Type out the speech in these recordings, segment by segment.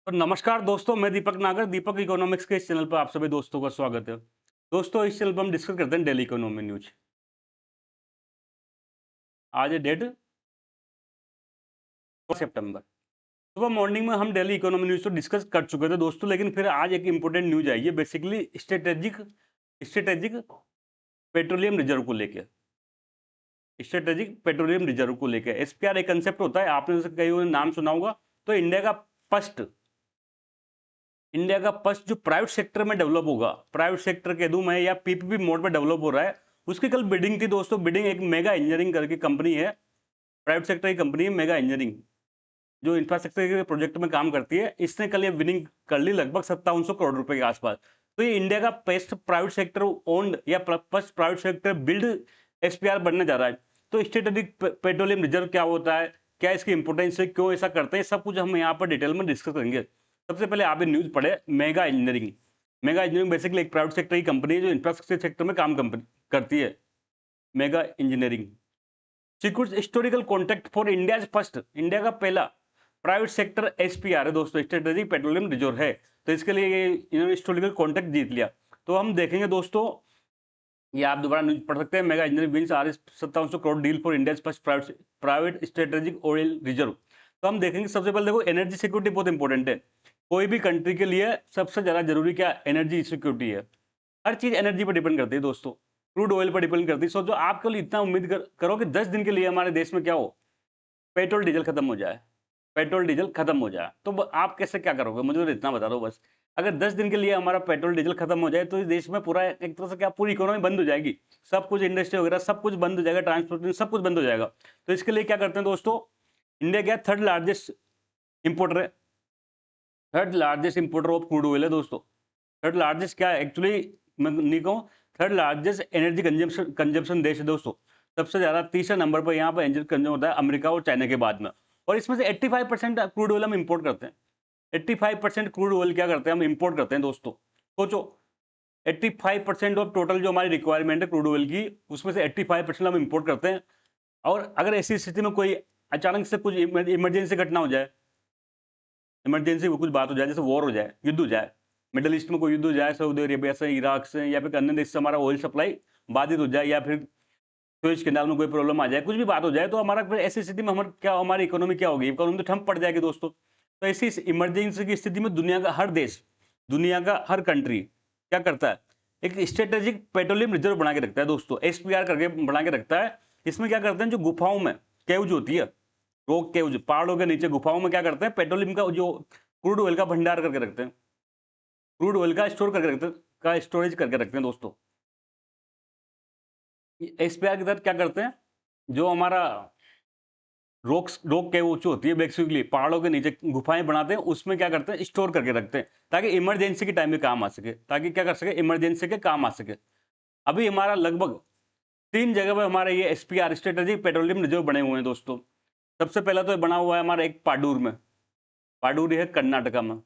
तो नमस्कार दोस्तों, मैं दीपक नागर, दीपक इकोनॉमिक्स के इस चैनल पर आप सभी दोस्तों का स्वागत है। दोस्तों, इस चैनल पर हम डिस्कस करते हैं डेली इकोनॉमी न्यूज। आज है डेट सितंबर। सुबह मॉर्निंग में हम डेली इकोनॉमी न्यूज तो डिस्कस कर चुके थे दोस्तों, लेकिन फिर आज एक इंपॉर्टेंट न्यूज आई है, basically strategic strategic petroleum reserve को लेकर। स्ट्रेटेजिक पेट्रोलियम रिजर्व को लेकर एसपीआर एक कंसेप्ट होता है, आपने उसे कई नाम सुना होगा। तो फर्स्ट इंडिया का फर्स्ट जो प्राइवेट सेक्टर में डेवलप होगा, प्राइवेट सेक्टर कह दूं मैं या पीपीपी मोड में डेवलप हो रहा है, उसकी कल बिडिंग थी दोस्तों। बिडिंग एक मेगा इंजीनियरिंग करके कंपनी है, प्राइवेट सेक्टर की कंपनी है मेगा इंजीनियरिंग, जो इंफ्रास्ट्रक्चर के प्रोजेक्ट में काम करती है। इसने कल ये विनिंग कर ली लगभग 5700 करोड़ रुपए के आसपास। तो ये इंडिया का फर्स्ट प्राइवेट सेक्टर ओन्ड या first private sector build SPR बनने जा रहा है। तो स्ट्रेटेजिक पेट्रोलियम रिजर्व क्या होता है, क्या इसकी इंपोर्टेंस है, क्यों ऐसा करते हैं, सब कुछ हम यहाँ पर डिटेल में डिस्कस करेंगे। सबसे पहले आप ये न्यूज पढ़े, mega engineering. Mega engineering basically एक प्राइवेट सेक्टर की कंपनी है जो इंफ्रास्ट्रक्चर सेक्टर में काम करती है। Mega engineering secures historical contact for India first, India का पहला प्राइवेट सेक्टर एसपीआर है दोस्तों, स्ट्रेटेजिक पेट्रोलियम रिजर्व है। तो इसके लिए ये इन्होंने हिस्टोरिकल कॉन्टेक्ट जीत लिया। तो हम देखेंगे दोस्तों, ये आप दोबारा न्यूज पढ़ सकते हैं। Megha engineering wins R 5700 crore deal for India first private strategic oil reserve. तो हम देखेंगे, सबसे पहले देखो एनर्जी सिक्योरिटी बहुत इंपॉर्टेंट है। कोई भी कंट्री के लिए सबसे ज्यादा जरूरी क्या, एनर्जी सिक्योरिटी है। हर चीज एनर्जी पर डिपेंड करती है दोस्तों, क्रूड ऑयल पर डिपेंड करती है। सोचो आप केवल इतना उम्मीद करो कि 10 दिन के लिए हमारे देश में क्या हो, पेट्रोल डीजल खत्म हो जाए, पेट्रोल डीजल खत्म हो जाए, तो आप कैसे क्या करोगे, मुझे तो इतना बता दो बस। अगर 10 दिन के लिए हमारा पेट्रोल डीजल खत्म हो जाए तो इस देश में पूरा एक तरह से क्या पूरी इकोनॉमी बंद हो जाएगी। सब कुछ इंडस्ट्री वगैरह सब कुछ बंद हो जाएगा, ट्रांसपोर्टेशन सब कुछ बंद हो जाएगा। तो इसके लिए क्या करते हैं दोस्तों, इंडिया क्या थर्ड लार्जेस्ट इंपोर्टर है, third largest importer of crude oil है दोस्तों। थर्ड लार्जेस्ट क्या है एक्चुअली, मैं नहीं कहूँ, third largest energy consumption consumption देश है दोस्तों। सबसे ज्यादा तीसरे नंबर पर यहाँ पर एनर्जी कंज्यूम होता है अमेरिका और चाइना के बाद में। और इसमें से 85% क्रूड ऑयल हम इंपोर्ट करते हैं। 85% क्रूड ऑयल क्या करते हैं, हम इंपोर्ट करते हैं दोस्तों। सोचो, 85% ऑफ टोटल जो हमारी रिक्वायरमेंट है क्रूड ऑयल की, उसमें से 85% हम इंपोर्ट करते हैं। और अगर ऐसी स्थिति में कोई अचानक से कुछ इमरजेंसी घटना हो जाए, इमरजेंसी कुछ बात हो जाए, जैसे वॉर हो जाए, युद्ध हो जाए, मिडल ईस्ट में कोई युद्ध हो जाए, सऊदी अरेबिया से, इराक से या फिर अन्य देश से हमारा ऑयल सप्लाई बाधित हो जाए, या फिर सुएज कैनाल में कोई प्रॉब्लम आ जाए, कुछ भी बात हो जाए, तो हमारा फिर ऐसी स्थिति में हमारी क्या, हमारी इकोनॉमी क्या होगी, इकोनॉमी तो ठप पड़ जाएगी दोस्तों। तो ऐसी इमरजेंसी की स्थिति में दुनिया का हर देश, दुनिया का हर कंट्री क्या करता है, एक स्ट्रेटेजिक पेट्रोलियम रिजर्व बना के रखता है दोस्तों, एसपीआर करके बना के रखता है। इसमें क्या करते हैं, जो गुफाओं में केव्स होती है, रोक केव्स, पहाड़ों के नीचे गुफाओं में क्या करते हैं, पेट्रोलियम का जो क्रूड ऑयल का भंडार करके रखते हैं, क्रूड ऑयल का स्टोर करके रखते हैं, का स्टोरेज करके रखते हैं दोस्तों। एसपीआर के तहत क्या करते हैं, जो हमारा रोक के ऊंची होती है, बेसिकली पहाड़ों के नीचे गुफाएं बनाते हैं, उसमें क्या करते हैं, स्टोर करके रखते हैं, ताकि इमरजेंसी के टाइम में काम आ सके, ताकि क्या कर सके, इमरजेंसी के काम आ सके। अभी हमारा लगभग 3 जगह पर हमारे ये एसपीआर स्ट्रेटेजिक पेट्रोलियम रिजर्व बने हुए हैं दोस्तों। सबसे पहला तो ये बना हुआ है हमारा एक पाडूर में, पाडूर है कर्नाटका में,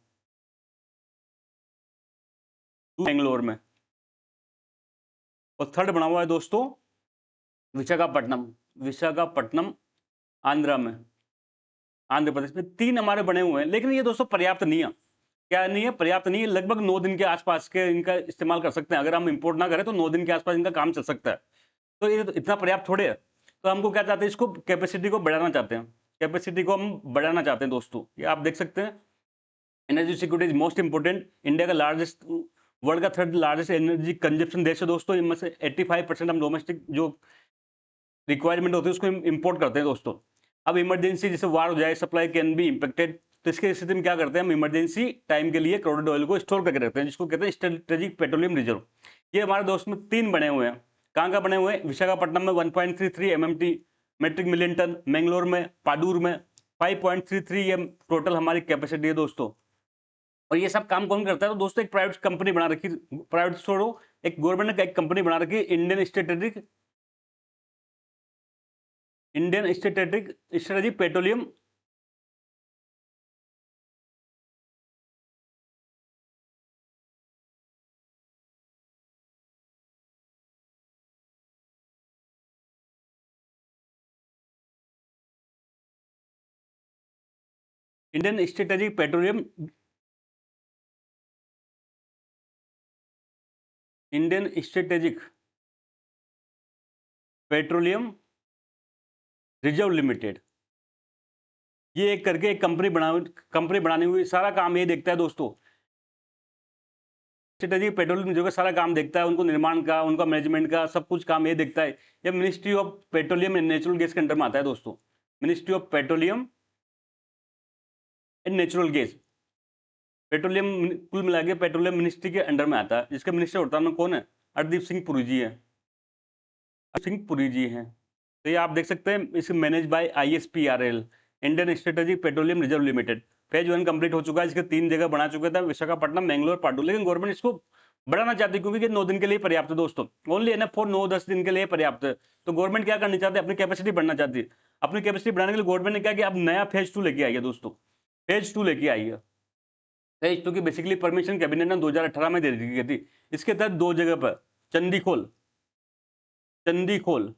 बेंगलोर में, और थर्ड बना हुआ है दोस्तों विशाखापट्टनम, विशाखापट्टनम आंध्रा में, आंध्र प्रदेश में। 3 हमारे बने हुए हैं, लेकिन ये दोस्तों पर्याप्त नहीं है। क्या नहीं है, पर्याप्त नहीं है। लगभग 9 दिन के आसपास के इनका इस्तेमाल कर सकते हैं, अगर हम इंपोर्ट ना करें तो 9 दिन के आसपास इनका काम चल सकता है। तो ये तो इतना पर्याप्त थोड़े है। तो हमको क्या चाहते हैं, इसको कैपेसिटी को बढ़ाना चाहते हैं, कैपेसिटी को हम बढ़ाना चाहते हैं दोस्तों। ये आप देख सकते हैं, energy security is most important. India का लार्जेस्ट, वर्ल्ड का थर्ड लार्जेस्ट एनर्जी कंजप्शन देश है दोस्तों। इनमें से 85% हम डोमेस्टिक जो रिक्वायरमेंट होती है उसको इम्पोर्ट करते हैं दोस्तों। अब इमरजेंसी जैसे वार हो जाए, सप्लाई कैन बी इम्पेक्टेड, तो इसके स्थिति में क्या करते हैं, हम इमरजेंसी टाइम के लिए क्रूड ऑयल को स्टोर करके रखते हैं, जिसको कहते हैं स्ट्रेटेजिक पेट्रोलियम रिजर्व। ये हमारे दोस्त में 3 बने हुए हैं। कहाँ का बने हुए हैं, विशाखापट्टनम में 1.33 MMT metric million ton, Mangalore में, पाडूर में 5.33 ये टोटल हमारी कैपेसिटी है दोस्तों। और ये सब काम कौन करता है, तो दोस्तों एक प्राइवेट कंपनी बना रखी, प्राइवेट छोड़ो, एक गवर्नमेंट ने एक कंपनी बना रखी, Indian strategic petroleum, Indian strategic petroleum Indian strategic petroleum reserve limited, ये एक करके एक कंपनी बनानी हुई, सारा काम ये देखता है दोस्तों। स्ट्रेटेजिक पेट्रोलियम रिजर्व का सारा काम देखता है, उनको निर्माण का, उनका मैनेजमेंट का, सब कुछ काम ये देखता है। ये ministry of petroleum and natural gas के अंडर में आता है दोस्तों। Ministry of petroleum and natural gas, petroleum कुल मिला के पेट्रोलियम मिनिस्ट्री के अंडर में आता है। जिसके मिनिस्टर वर्तमान में कौन है? हरदीप सिंह पुरी जी है, तो ये आप देख सकते हैं, इसे manage by ISPRL, Indian strategic petroleum reserve limited. Phase 1 complete हो चुका है, इसके 3 जगह बना चुका था, विशाखापट्टनम, मैंगलोर, पाटू। लेकिन गवर्नमेंट इसको बढ़ाना चाहती है, क्योंकि 9 दिन के लिए पर्याप्त है दोस्तों, ओनली एनफ फॉर 9-10 दिन के लिए पर्याप्त है। तो गवर्नमेंट क्या करना चाहती है? अपनी कैपेसिटी बढ़ाना चाहती है। अपनी कैपेसिटी बढ़ाने के लिए गवर्नमेंट ने क्या किया? अब नया फेज 2 लेके आई है दोस्तों, फेज 2 लेके आई है। फेज 2 की बेसिकली परमिशन कैबिनेट ने 2018 में दे दी गई थी। इसके तहत 2 जगह पर चंदीखोल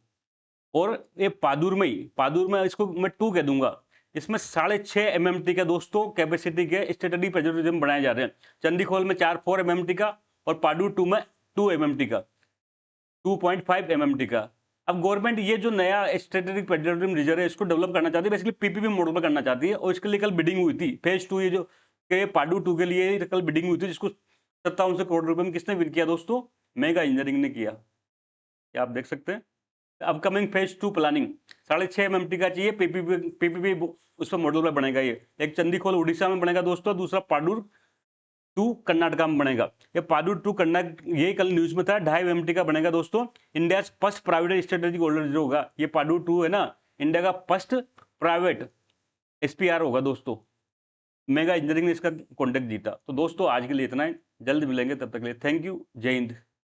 और ये पादुर में इसको मैं 2 कह दूंगा। इसमें 6.5 MMT का दोस्तों कैपेसिटी के स्ट्रेटेजिक पेट्रोलियम बनाए जा रहे हैं। चंदीखोल में 4 MMT का और पाडुर 2 में 2 MMT का, 2.5 MMT का। अब गवर्नमेंट ये जो नया स्ट्रेटेजिक पेट्रोलियम रिजर्व है, इसको डेवलप करना चाहती है, बेसिकली PPP मॉडल पर करना चाहती है। और इसके लिए कल बिडिंग हुई थी, फेज 2 ये जो के पाडुर 2 के लिए कल बिडिंग हुई थी, जिसको 57 करोड़ रुपए में किसने विन किया दोस्तों? मेगा इंजीनियरिंग ने किया। ये आप देख सकते हैं। अपकमिंग फेज 2 प्लानिंग 6.5 MMT का चाहिए, पीपीपी उस पर मॉडल में बनेगा। ये एक चंदीखोल उड़ीसा में बनेगा दोस्तों, दूसरा पाडुर 2 कर्नाटका में बनेगा। ये पाडुर 2 कर्नाटक, ये कल न्यूज में था, 2.5 MMT का बनेगा दोस्तों। India first private strategic holder जो होगा, ये पाडुर 2 है ना, इंडिया का फर्स्ट प्राइवेट SPR होगा दोस्तों। मेगा इंजीनियरिंग ने इसका कॉन्ट्रैक्ट जीता। तो दोस्तों आज के लिए इतना ही, जल्द मिलेंगे, तब तक के लिए थैंक यू, जय हिंद।